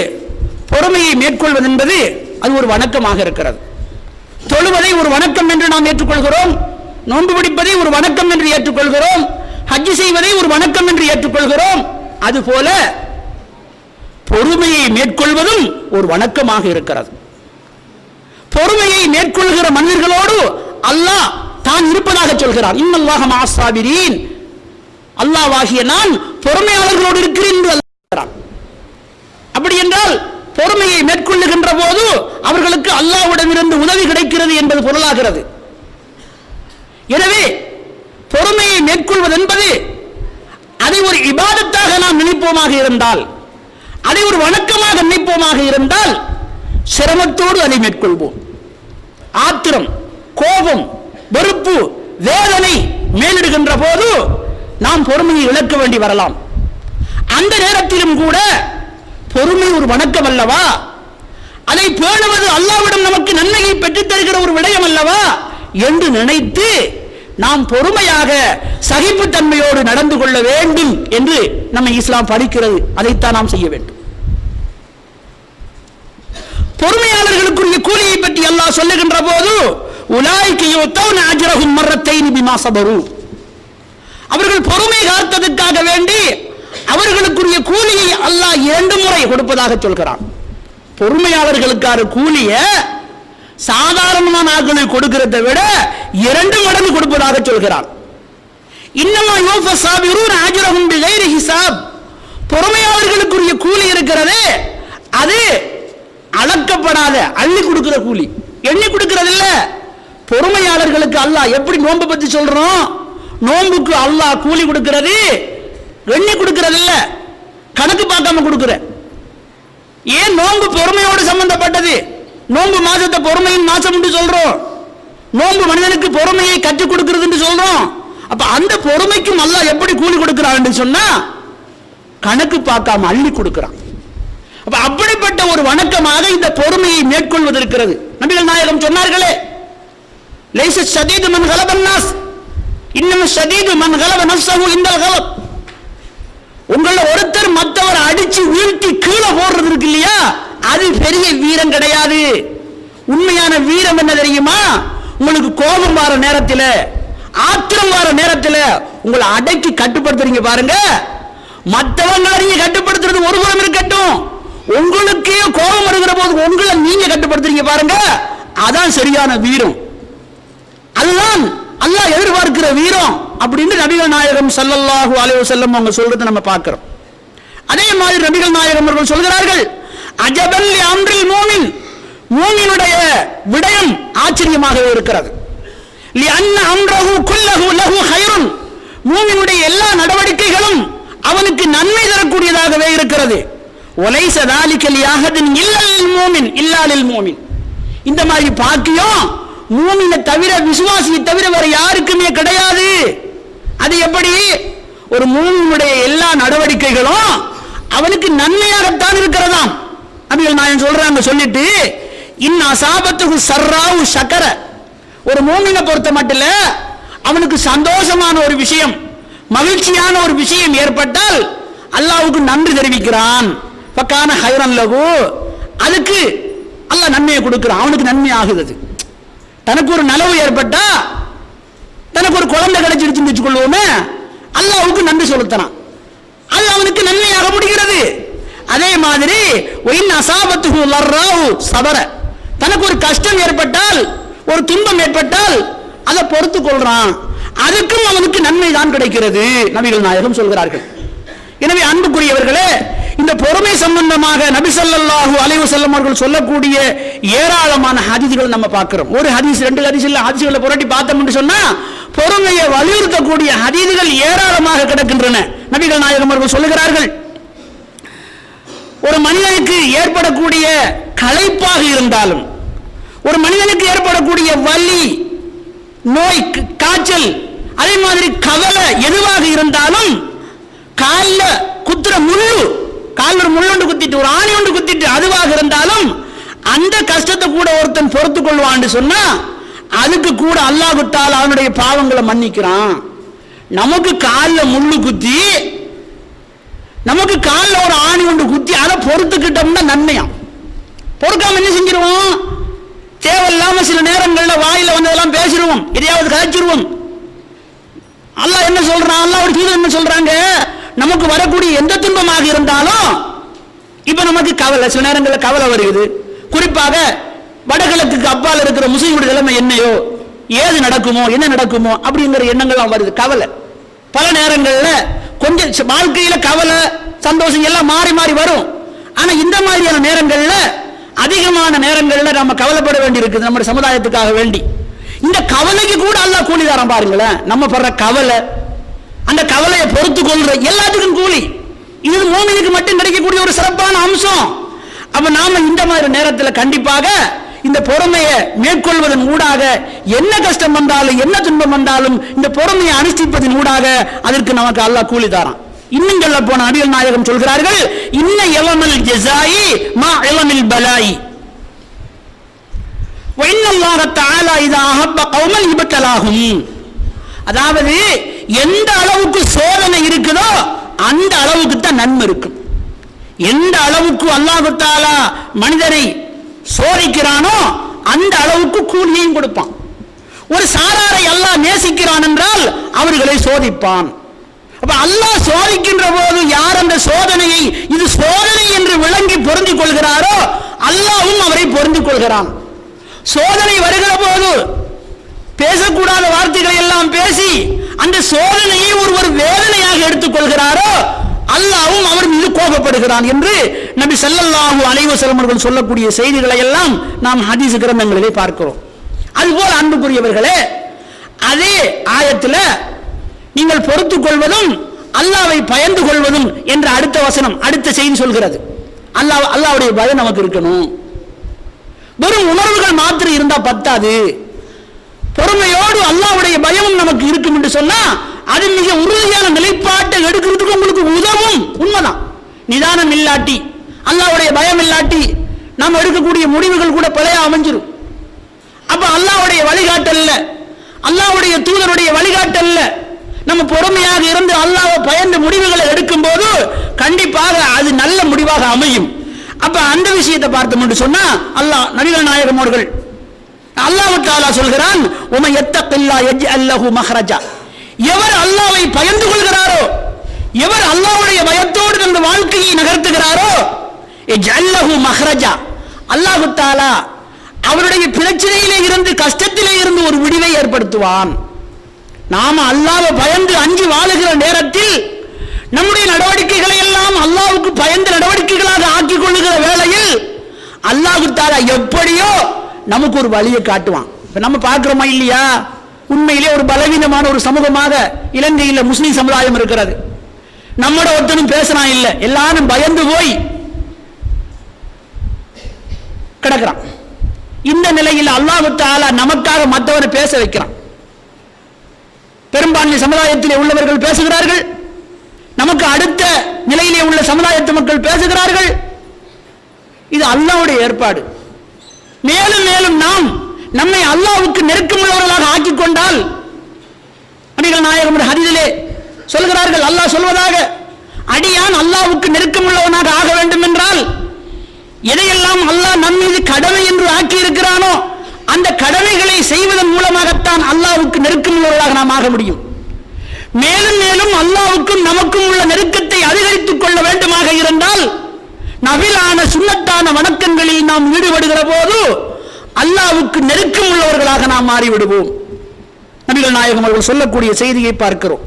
பொறுமையை மேற்கொள்வது என்பது அது ஒரு வணக்கமாக இருக்கிறது. தொழுவதை ஒரு வணக்கம் என்று நாம் ஏற்றுக்கொள்கிறோம். நோன்பு பிடிப்பதை ஒரு வணக்கம் என்று ஏற்றுக்கொள்கிறோம். ஹஜ் செய்வதை ஒரு வணக்கம் என்று ஏற்றுக்கொள்கிறோம். அதுபோல பொறுமையை மேற்கொள்வதும் ஒரு வணக்கமாக இருக்கிறது. பொறுமையை மேற்கொள்கிற மனிதர்களோடு அல்லாஹ் தான் இருப்பதாக சொல்கிறான். இன்னல்லாஹ மஅஸ் ஸாபிரீன், அல்லாஹ்வாகிய நான் பொறுமையாளர்களோடு இருக்கிறேன் என்று அல்லாஹ் சொல்கிறான். அப்படி என்றால் பொறுமையை மேற்கொள்ளுகின்ற போது அவர்களுக்கு அல்லாஹ்விடமிருந்து உதவி கிடைக்கிறது என்பது பொருளாகிறது. எனவே பொறுமையை மேற்கொள்வது என்பது அதை ஒரு இபாதத்தாக நாம் நினைப்போமாக இருந்தால், அதை ஒரு வணக்கமாக நினைப்போமாக இருந்தால் சிரமத்தோடு அதை மேற்கொள்வோம். ஆத்திரம், கோபம், வெறுப்பு, வேதனை மேலிடுகின்ற போது நாம் பொறுமையை இழக்க வேண்டி வரலாம். அந்த நேரத்திலும் கூட பொறுமை ஒரு வணக்கம் அல்லவா? அதை பேணுவது அல்லாஹ்விடம் நமக்கு நன்மையை பெற்றுத் தருகிற ஒரு விடயம் அல்லவா என்று நினைத்து நாம் பொறுமையாக சகிப்புத்தன்மையோடு நடந்து கொள்ள வேண்டும் என்று நம்ம இஸ்லாம் படிக்கிறது. அதைத்தான் நாம் செய்ய வேண்டும். பொறுமையாளர்களுக்குரிய கூலியை பற்றி அல்லாஹ் சொல்லுகின்ற போது உலாயிக யுத்தௌன அஜ்ரஹும் மர்ரத்தைன் பிமா ஸபரு, அவர்கள் பொறுமை காத்ததற்காக வேண்டி அவர்களுக்குரிய கூலியை அல்லாஹ் 2 முறை கொடுப்பதாக சொல்கிறான். பொறுமையாளர்களுக்கான கூலியை சாதாரணமான ஆட்களுக்கு கொடுக்கிறதை விட 2 மடங்கு கொடுப்பதாக சொல்கிறான். இன்னமா யூஃப ஸாபிரூன அஜ்ரஹும் பிகைரி ஹிசாப், பொறுமையாளர்களுக்குரிய கூலி இருக்கிறது அது அளக்கப்படாத அள்ளி கொடுக்கிற கூலி, எண்ணி கொடுக்கிறது இல்ல. பொறுமையாளர்களுக்கு அல்லாஹ் எப்படி நோன்பு பத்தி சொல்றோம், நோன்புக்கு அல்லாஹ் கூலி கொடுக்கிறது எண்ணி கொடுக்கிறது இல்ல, கணக்கு பார்க்காம கொடுக்கிற. ஏன் நோன்பு பொறுமையோடு சம்பந்தப்பட்டது? நோன்பு மாசத்தை பொறுமையின் மாசம் என்று சொல்றோம். நோன்பு மனிதனுக்கு பொறுமையை கற்றுக் கொடுக்கிறது என்று சொல்றோம். அப்ப அந்த பொறுமைக்கும் அல்லாஹ் எப்படி கூலி கொடுக்கிறான் என்று சொன்னா கணக்கு பார்க்காம அள்ளி கொடுக்கிறான். அப்ப அப்படிப்பட்ட ஒரு வணக்கமாக இந்த பொறுமையை மேற்கொள்வது இருக்கிறது. நபிகள் நாயகம் சொன்னார்களே, லைஸ ஷதீது மன் கலபன் நாஸ் இன்னம ஷதீது மன் கலப நஃப்ஸஹு இந்தல் கலப். உங்கள ஒருத்தர் மற்றவர் அடிச்சு வீழ்த்தி கீழே போடுறது இருக்கு இல்லையா, அது பெரிய வீரம் கிடையாது. உண்மையான வீரம் என்ன தெரியுமா? உங்களுக்கு கோபம் வர நேரத்தில், ஆத்திரம் வர நேரத்தில் உங்களை அடக்கி கட்டுப்படுத்துறீங்க பாருங்க. மற்றவங்களை நீங்க கட்டுப்படுத்துறது ஒரு புறம் இருக்கட்டும், உங்களுக்கே கோபம் வருகிற போது உங்களை நீங்க கட்டுப்படுத்துறீங்க பாருங்க, அதான் சரியான வீரம். அதுதான் அல்லாஹ் எதிர்பார்க்கிற வீரம் அப்படின்னு நபிகள் நாயகம் ஸல்லல்லாஹு அலைஹி வஸல்லம் அவங்க சொல்றதை நம்ம பார்க்கிறோம். அதே மாதிரி நபிகள் நாயகம் அவர்கள் சொல்கிறார்கள், அஜபல் லி அம்ரில் மூமின், மூமினுடைய விடயம் ஆச்சரியமாகவே இருக்கிறது. லி அன்ன அம்ரஹு குல்லஹு லஹு கைருன், மூமினுடைய எல்லா நடவடிக்கைகளும் அவனுக்கு நன்மை தரக்கூடியதாகவே இருக்கிறது. ஒலைஸ தாலிக லி அஹதின் இல்லல் மூமின் இல்லா லில் மூமின், இந்த மாதிரி பாக்கியம் மூமினை தவிர, விசுவாசியை தவிர வேற யாருக்குமே கிடையாது. அது எப்படி? ஒரு மூமினுடைய எல்லா நடவடிக்கைகளும் அவனுக்கு நன்மையாகத்தான் இருக்கிறதாம். நபிகள் நாயகம் சொல்றாங்க. சொல்லிட்டு இன் அஸாபத்துஹு ஸர்ராஉ ஷக்கர, ஒரு மூமினை பொறுத்த மட்டும் அவனுக்கு சந்தோஷமான ஒரு விஷயம், மகிழ்ச்சியான ஒரு விஷயம் ஏற்பட்டால் அல்லாஹ்வுக்கு நன்றி தெரிவிக்கிறான். ஃபகான கைரன் லஹு, அதுக்கு அல்லாஹ் நன்மையை கொடுக்கிறான், அவனுக்கு நன்மை ஆகுது. தனக்கு ஒரு நலவு ஏற்பட்டா, தனக்கு ஒரு குழந்தை கிடைச்சிருச்சுன்னு வச்சுக்கொள்வோமே, அல்லாஹ்வுக்கு நன்றி செலுத்தலாம், அது அவனுக்கு நன்மையாக முடிகிறது. அதே மாதிரி ஒயின் அசாபத்துஹு லர்ராஹு சபர, தனக்கு ஒரு கஷ்டம் ஏற்பட்டால், ஒரு துன்பம் ஏற்பட்டால் அதை பொறுத்து கொள்றான், அதுக்கும் அவனுக்கு நன்மை தான் கிடைக்கிறது நபிகள் நாயகம் சொல்கிறார்கள். எனவே அன்புக்குரியவர்களே, இந்த பொறுமை சம்பந்தமாக நபி ஸல்லல்லாஹு அலைஹி வஸல்லம் அவர்கள் சொல்லக்கூடிய ஏராளமான ஹதீஸ்கள் நம்ம பார்க்கிறோம். ஒரு ஹதீஸ், ரெண்டு ஹதீஸ் இல்ல, ஹதீஸ்களை புரட்டி பார்த்தோம் என்று சொன்னா பொறுமையை வலியுறுத்தக்கூடிய ஹதீஸ்கள் ஏராளமாக கிடக்கின்றன. நபிகள் நாயகம் அவர்கள் சொல்லுகிறார்கள், ஒரு மனிதனுக்கு ஏற்படக்கூடிய களைப்பாக இருந்தாலும், ஒரு மனிதனுக்கு ஏற்படக்கூடிய வலி, நோய், காய்ச்சல், அதே மாதிரி கவலை எதுவாக இருந்தாலும், கால்ல குத்துற முள்ளு, கால் ஒரு முள்ளொண்டு குத்திட்டு, ஒரு ஆணி ஒன்று குத்திட்டு, அதுவாக இருந்தாலும் அந்த கஷ்டத்தை கூட ஒருத்தன் பொறுத்து கொள்வான்னு சொன்னா அதுக்கு கூட அல்லாஹ் தஆலா அவனுடைய பாவங்களை மன்னிக்கிறான். நமக்கு கால்ல முள்ளு குத்தி, நமக்கு கால்ல ஒரு ஆணி ஒன்று குத்தி அதை பொறுத்துக்கிட்டோம்னா நன்மையாம். பொறுக்காம என்ன செஞ்சிருவோம், தேவையில்லாம சில நேரங்களில் வாயில வந்ததெல்லாம் பேசிடுவோம், எதையாவது கதைச்சிருவோம். அல்லாஹ் என்ன சொல்றான், அல்லாஹ்வுடைய தூதர் என்ன சொல்றாங்க, நமக்கு வரக்கூடிய எந்த துன்பமாக இருந்தாலும், இப்ப நமக்கு கவலை, சில நேரங்களில் கவலை வருகிறது, குறிப்பாக வடகிழக்குக்கு அப்பால் இருக்கிற முஸ்லிம்களுடைய நிலைமை என்னையோ, ஏது நடக்குமோ, என்ன நடக்குமோ அப்படிங்கிற எண்ணங்கள்லாம் வருது, கவலை. பல நேரங்களில் கொஞ்சம் வாழ்க்கையில கவலை, சந்தோஷம் எல்லாம் மாறி மாறி வரும். ஆனா இந்த மாதிரியான நேரங்கள்ல, அதிகமான நேரங்கள்ல நம்ம கவலைப்பட வேண்டி இருக்குது நம்முடைய சமுதாயத்துக்காக வேண்டி. இந்த கவலைக்கு கூட அல்லாஹ் கூலி தரான் பாருங்களேன். நம்ம படுற கவலை, அந்த கவலையை பொறுத்து கொள்ற எல்லாத்துக்கும் கூலி. இது மூமினுக்கு மட்டும் கிடைக்கக்கூடிய ஒரு சிறப்பான அம்சம். அப்ப நாம இந்த மாதிரி நேரத்தில் கண்டிப்பாக இந்த பொறுமையை மேற்கொள்வதன் ஊடாக, என்ன கஷ்டம் வந்தாலும் என்ன துன்பம் வந்தாலும் இந்த பொறுமையை அனுஷ்டிப்பதன் ஊடாக அதற்கு நமக்கு அல்லாஹ் கூலி தரான். இன்னும் சொல்ல போன நபிகள் நாயகம் சொல்கிறார்கள், இன்ன யலமல் ஜஸாயி மா யலமில் பலாயி வ இன்னல்லாஹ தஆலா இதா அஹப்ப கௌமன் இப்தலாஹும். அதாவது எந்த அளவுக்கு சோதனை இருக்குதோ அந்த அளவுக்கு தான் நன்மை இருக்கும். எந்த அளவுக்கு அல்லாஹ் தஆலா மனிதரை சோதிக்கிறானோ அந்த அளவுக்கு கூலியையும் கொடுப்பான். ஒரு சாராரை அல்லாஹ் நேசிக்கிறான் என்றால் அவர்களை சோதிப்பான். அப்ப அல்லாஹ் சோதிக்கின்ற போது யார் அந்த சோதனையை இது சோதனை என்று விளங்கி பொருந்திக் கொள்கிறாரோ அல்லாஹ்வும் அவரை பொருந்திக் கொள்கிறான். சோதனை வருகிற போது பேசக்கூடாத வார்த்தைகளை எல்லாம் பேசி அந்த சோதனையை ஒருவர் வேதனையாக எடுத்துக் கொள்கிறாரோ அல்லாஹ்வும் அவர் மீது கோபப்படுகிறான் என்று நபி ஸல்லல்லாஹு அலைஹி வஸல்லம் அவர்கள் சொல்லக்கூடிய செய்திகளை எல்லாம் நாம் ஹதீஸ் கிரந்தங்களிலே பார்க்கிறோம். அதுபோல் அன்புக்குரியவர்களே, அதே ஆயத்தில் நீங்கள் பொறுத்துக் கொள்வதும் அல்லாஹ்வை பயந்து கொள்வதும் என்ற அடுத்த வசனம், அடுத்த செய்தி சொல்கிறது. அல்லாஹ்வுடைய பயம் நமக்கு இருக்கணும். வெறும் உணர்வுகள் மாத்திரம் இருந்தா பத்தாது, பொறுமையோடு அல்லாஹ்வுடைய பயமும் நமக்கு இருக்கும் என்று சொன்னா அது மிக உறுதியான நிலைப்பாட்டை எடுக்கிறதுக்கு உங்களுக்கு உதவும். உண்மைதான். நிதானம் இல்லாட்டி, அல்லாஹ்வுடைய பயம் இல்லாட்டி நாம் எடுக்கக்கூடிய முடிவுகள் கூட பிழையா அமைஞ்சிரும். அப்ப அல்லாஹ்வுடைய வழிகாட்டல்ல, அல்லாஹ்வுடைய தூதருடைய வழிகாட்டல்ல நம்ம பொறுமையாக இருந்து அல்லாஹ்வை பயந்து முடிவுகளை எடுக்கும் போது கண்டிப்பாக அது நல்ல முடிவாக அமையும். அப்ப அந்த விஷயத்தை பார்த்தோம் என்று சொன்னா அல்லாஹ் நபிகள் நாயகம் அவர்கள் அல்லாஹ் தஆலா சொல்கிறான், உமை யத்தகில்லாஹ் யஜ்அல் லஹு மஹ்ரஜா. எவர் அல்லாஹ்வை பயந்து கொள்கிறாரோ, எவர் அல்லாஹ்வுடைய பயத்தோடு தனது வாழ்க்கையை நகர்த்துகிறாரோ, யஜ்அல் லஹு மஹ்ரஜா, அல்லாஹ் தஆலா அவருடைய பிரச்சனையிலே இருந்து, கஷ்டத்திலே இருந்து ஒரு விடிவை ஏற்படுத்துவான். நாம அல்லாஹ்வை பயந்து அஞ்சி வாழுகிற நேரத்தில் நம்முடைய நடவடிக்கைகளை எல்லாம் அல்லாஹ்வுக்கு பயந்த நடவடிக்கைகளாக ஆக்கிக் கொள்ளுகிற வேளையில் அல்லாஹ் தஆலா எப்படியோ நமக்கு ஒரு வழியை காட்டுவான். இப்ப நம்ம பார்க்கிறோமா இல்லையா, உண்மையிலே ஒரு பலவீனமான ஒரு சமூகமாக இலங்கையில் முஸ்லிம் சமுதாயம் இருக்கிறது. நம்மோட ஒருத்தனும் பேசுறான் இல்ல, எல்லாரும் பயந்து போய் கிடக்கிறான். இந்த நிலையில் அல்லாஹ் தஆலா நமக்காக மற்றவரை பேச வைக்கிறான். பெரும்பான்மை சமுதாயத்திலே உள்ளவர்கள் பேசுகிறார்கள், நமக்கு அடுத்த நிலையிலே உள்ள சமுதாயத்து மக்கள் பேசுகிறார்கள். இது அல்லாஹ்வுடைய ஏற்பாடு. மேலும் மேலும் நாம் நம்மை அல்லாஹ்வுக்கு நெருக்கமுள்ளவர்களாக ஆக்கிக் கொண்டால், நபிகள் நாயகம் ஹதீஸிலே சொல்கிறார்கள், அல்லாஹ் சொல்வதாக, அடியான் அல்லாஹ்வுக்கு நெருக்கமுள்ளவனாக ஆக வேண்டும் என்றால் எதையெல்லாம் அல்லாஹ் நம் மீது கடமை என்று ஆக்கி இருக்கிறானோ அந்த கடமைகளை செய்வதன் மூலமாகத்தான் அல்லாஹ்வுக்கு நெருக்கமுள்ளவர்களாக நாம் ஆக முடியும். மேலும் மேலும் அல்லாஹ்வுக்கும் நமக்கும் உள்ள நெருக்கத்தை அதிகரித்துக் கொள்ள வேண்டுமாக இருந்தால் நபிலான சுன்னத்தான வணக்கங்களில் நாம் ஈடுபடுகிற போது அல்லாஹ்வுக்கு நெருக்கம் உள்ளவர்களாக நாம் மாறிவிடுவோம். நபிகள் நாயகம் அவர்கள் சொல்லக்கூடிய செய்தியை பார்க்கிறோம்.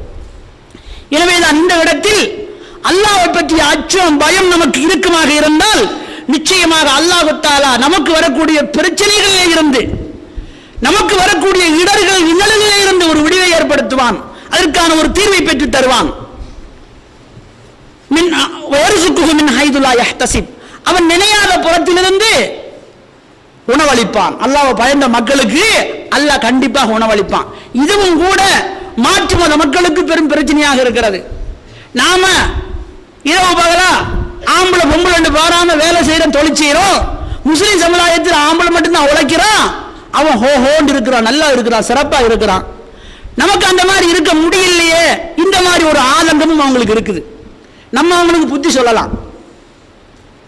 எனவேதான் இந்த இடத்தில் அல்லாஹ்வை பற்றிய அச்சம் பயம் நமக்கு இருக்குமாக இருந்தால் நிச்சயமாக அல்லாஹ் தஆலா நமக்கு வரக்கூடிய பிரச்சனைகளிலே இருந்து, நமக்கு வரக்கூடிய இடர்கள் இன்னல்களிலே இருந்து ஒரு விடிவை ஏற்படுத்துவான். அதற்கான ஒரு தீர்வை பெற்று தருவான். அவன் நினையாத புறத்திலிருந்து உணவளிப்பான். அல்லாஹ்வை பயந்த மக்களுக்கு அல்லாஹ் கண்டிப்பாக உணவளிப்பான். இதுவும் கூட மாற்று மத மக்களுக்கு பெரும் பிரச்சனையாக இருக்கிறது. நாம இரவு பகலா ஆம்பளை பொம்பளை பாராம வேலை செய்யறோம், தொழில் செய்யறோம். முஸ்லிம் சமுதாயத்தில் ஆம்பளை மட்டும்தான் உழைக்கிறான், அவன் ஹோ ஹோன்னு இருக்கிறான், நல்லா இருக்கிறான், சிறப்பா இருக்கிறான். நமக்கு அந்த மாதிரி இருக்க முடியலையே, இந்த மாதிரி ஒரு ஆதங்கமும் அவங்களுக்கு இருக்குது. நம்ம அவங்களுக்கு புத்தி சொல்லலாம்,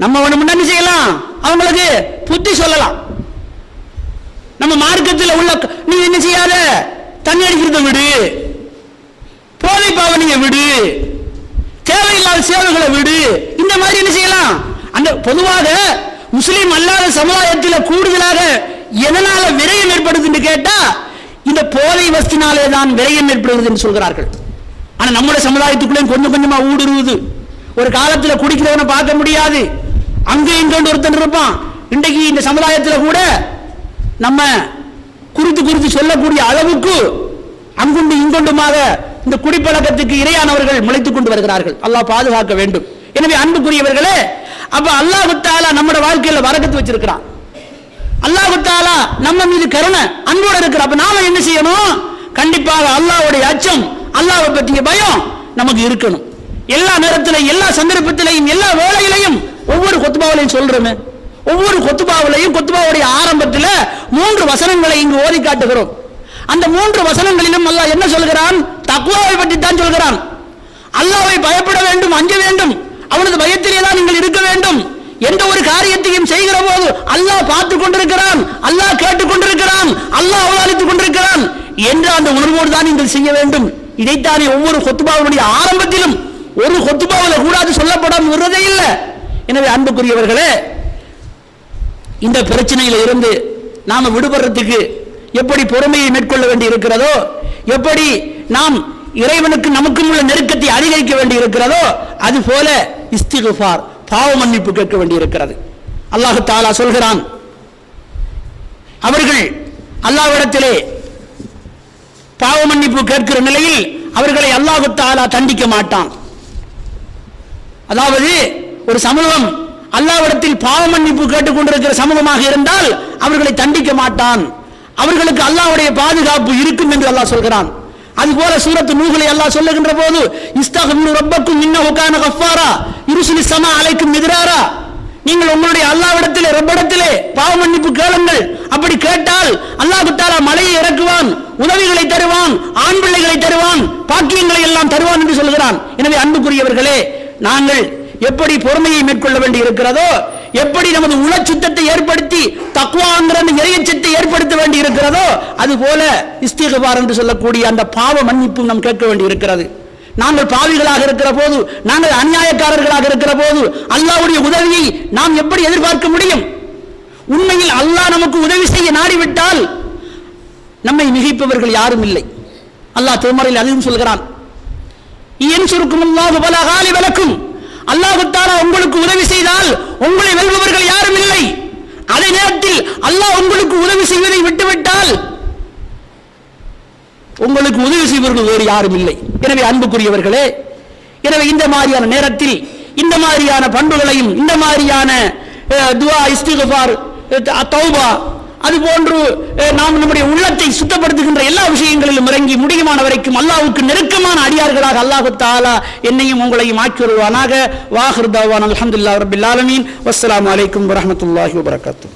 நம்ம என்ன செய்யலாம், அவங்களுக்கு புத்தி சொல்லலாம். நம்ம மார்க்கத்தில் உள்ள நீ என்ன செய்யாத, தண்ணி அடிக்கிறத விடு, போதை பாவனையை விடு, தேவையில்லாத சேவைகளை விடு, இந்த மாதிரி என்ன செய்யலாம். அந்த பொதுவாக முஸ்லிம் அல்லாத சமுதாயத்தில் கூடுதலாக எதனால விரயம் ஏற்படுது என்று கேட்டா இந்த போதை வஸ்தினாலே தான் விரயம் ஏற்படுகிறது என்று சொல்கிறார்கள். ஆனா நம்முடைய சமுதாயத்துக்குள்ளே கொஞ்சம் கொஞ்சமா ஊடுருவுது. ஒரு காலத்தில் குடிக்கிறவனை பார்க்க முடியாது, அங்கே இங்கே ஒருத்தன் இருப்பான். இன்றைக்கு இந்த சமுதாயத்தில் கூட நம்ம குறித்து சொல்லக்கூடிய அளவுக்கு அங்குண்டு இங்கொண்டுமாக இந்த குடிப்பழக்கத்துக்கு இரையானவர்கள் முளைத்துக் கொண்டு வருகிறார்கள். அல்லாஹ் பாதுகாக்க வேண்டும். எனவே அன்புக்குரியவர்களே, அப்ப அல்லாஹ் தஆலா நம்முடைய வாழ்க்கையில வரக்கத்து வச்சிருக்கிறான். அல்லாஹ் தஆலா நம்ம மீது கருணை அன்போடு இருக்கிறான். அப்ப நாம என்ன செய்யணும், கண்டிப்பாக அல்லாஹ்வுடைய அச்சம், அல்லாஹ்வை பற்றிய பயம் நமக்கு இருக்கணும். எல்லா நேரத்திலும், எல்லா சந்தர்ப்பத்திலையும், எல்லா வேளையிலையும் ஒவ்வொரு குத்பாவிலையும் சொல்றோமே, ஒவ்வொரு குத்பாவிலையும் குத்பாவுடைய ஆரம்பத்தில் 3 வசனங்களை இங்கு ஓதி காட்டுகிறோம். அந்த 3 வசனங்களிலும் அல்லாஹ் என்ன சொல்கிறான், தக்வாவை பற்றி தான் சொல்கிறான். அல்லாஹ்வை பயப்பட வேண்டும், அஞ்ச வேண்டும், அவனது பயத்திலே தான் நீங்கள் இருக்க வேண்டும். எந்த ஒரு காரியத்தையும் செய்கிற போது அல்லாஹ் பார்த்து கொண்டிருக்கிறான், அல்லாஹ் கேட்டுக் கொண்டிருக்கிறான், அல்லாஹ் அவதானித்துக் கொண்டிருக்கிறான் என்ற அந்த உணர்வோடு தான் நீங்கள் செய்ய வேண்டும். இதைத்தானே ஒவ்வொரு குத்பாவுடைய ஆரம்பத்திலும் ஒரு குத்பாவில் கூடாது சொல்லப்படாமல் விடுறதே இல்லை. எனவே அன்புக்குரியவர்களே, இந்த பிரச்சனையில இருந்து நாம விடுபடுறதுக்கு எப்படி பொறுமையை மேற்கொள்ள வேண்டி இருக்கிறதோ, எப்படி நாம் இறைவனுக்கு நமக்கும் உள்ள நெருக்கத்தை அதிகரிக்க வேண்டி இருக்கிறதோ, அது போல இஸ்திக்ஃபார், பாவ மன்னிப்பு கேட்க வேண்டி இருக்கிறது. அல்லாஹ் தஆலா சொல்கிறான், அவர்கள் அல்லாஹ்விடத்திலே பாவ மன்னிப்பு கேட்கிற நிலையில் அவர்களை அல்லாஹ் தஆலா தண்டிக்க மாட்டான். அதாவது ஒரு சமூகம் அல்லாஹ்விடத்தில் பாவ மன்னிப்பு கேட்டுக் கொண்டிருக்கிற சமூகமாக இருந்தால் அவர்களை தண்டிக்க மாட்டான். அவர்களுக்கு அல்லாஹ்வுடைய பாதுகாப்பு இருக்கும் என்று அல்லாஹ் சொல்கிறான். அதுபோல சூரத்து நூஹ்லை அல்லாஹ் சொல்லுகின்ற போது, இஸ்தக்ஃபிரு ரப்பக்கும் இன்னஹு கான கஃபாரா யுர்சிலிஸ் ஸமா அலைக்கும் மித்ராரா, நீங்கள் உங்களுடைய அல்லாஹ்விடத்திலே ரப்பிடத்திலே பாவ மன்னிப்பு கேளுங்கள். அப்படி கேட்டால் அல்லாஹ் தஆலா மழையை இறக்குவான், உதவிகளை தருவான், ஆண் பிள்ளைகளை தருவான், பாக்கியங்களை எல்லாம் தருவான் என்று சொல்கிறான். எனவே அன்புக்குரியவர்களே, நாங்கள் எப்படி பொறுமையை மேற்கொள்ள வேண்டி இருக்கிறதோ, எப்படி நமது உள சுத்தத்தை ஏற்படுத்தி தக்வாங்கிற இறையச்சத்தை ஏற்படுத்த வேண்டி இருக்கிறதோ, அதுபோல இஸ்திக்ஃபார் என்று சொல்லக்கூடிய அந்த பாவ மன்னிப்பு நாம் கேட்க வேண்டி இருக்கிறது. நாங்கள் பாவிகளாக இருக்கிற போது, நாங்கள் அநியாயக்காரர்களாக இருக்கிற போது அல்லாஹ்வுடைய உதவியை நாம் எப்படி எதிர்பார்க்க முடியும்? உண்மையில் அல்லாஹ் நமக்கு உதவி செய்ய நாடிவிட்டால் நம்மை மிகைப்பவர்கள் யாரும் இல்லை. அல்லாஹ் திருமறையில் அதையும் சொல்கிறான், இயன்சுருக்குமுல்லாஹு வலா காலிப லக்கும், அல்லாஹ் தஆலா உங்களுக்கு உதவி செய்தால் உங்களை வெல்பவர்கள் யாரும் இல்லை. அதே நேரத்தில் அல்லாஹ் உங்களுக்கு உதவி செய்வதை விட்டுவிட்டால் உங்களுக்கு உதவி செய்வர்கள் வேறு யாரும் இல்லை. எனவே அன்புக்குரியவர்களே, எனவே இந்த மாதிரியான நேரத்தில் இந்த மாதிரியான பண்புகளையும், இந்த மாதிரியான துஆ, இஸ்திக்ஃபார், தௌபா, அதுபோன்று நாம் நம்முடைய உள்ளத்தை சுத்தப்படுத்துகின்ற எல்லா விஷயங்களிலும் இறங்கி முடியுமான வரைக்கும் அல்லாஹ்வுக்கு நெருக்கமான அடியார்களாக அல்லாஹ் தஆலா என்னையும் உங்களையும் ஆக்கி வருவானாக. வாஹிர் தஅவானா அல்ஹம்துலில்லாஹி ரப்பில் ஆலமீன். வஸ்ஸலாமு அலைக்கும் வரஹ்மத்துல்லாஹி வபரகாத்துஹு.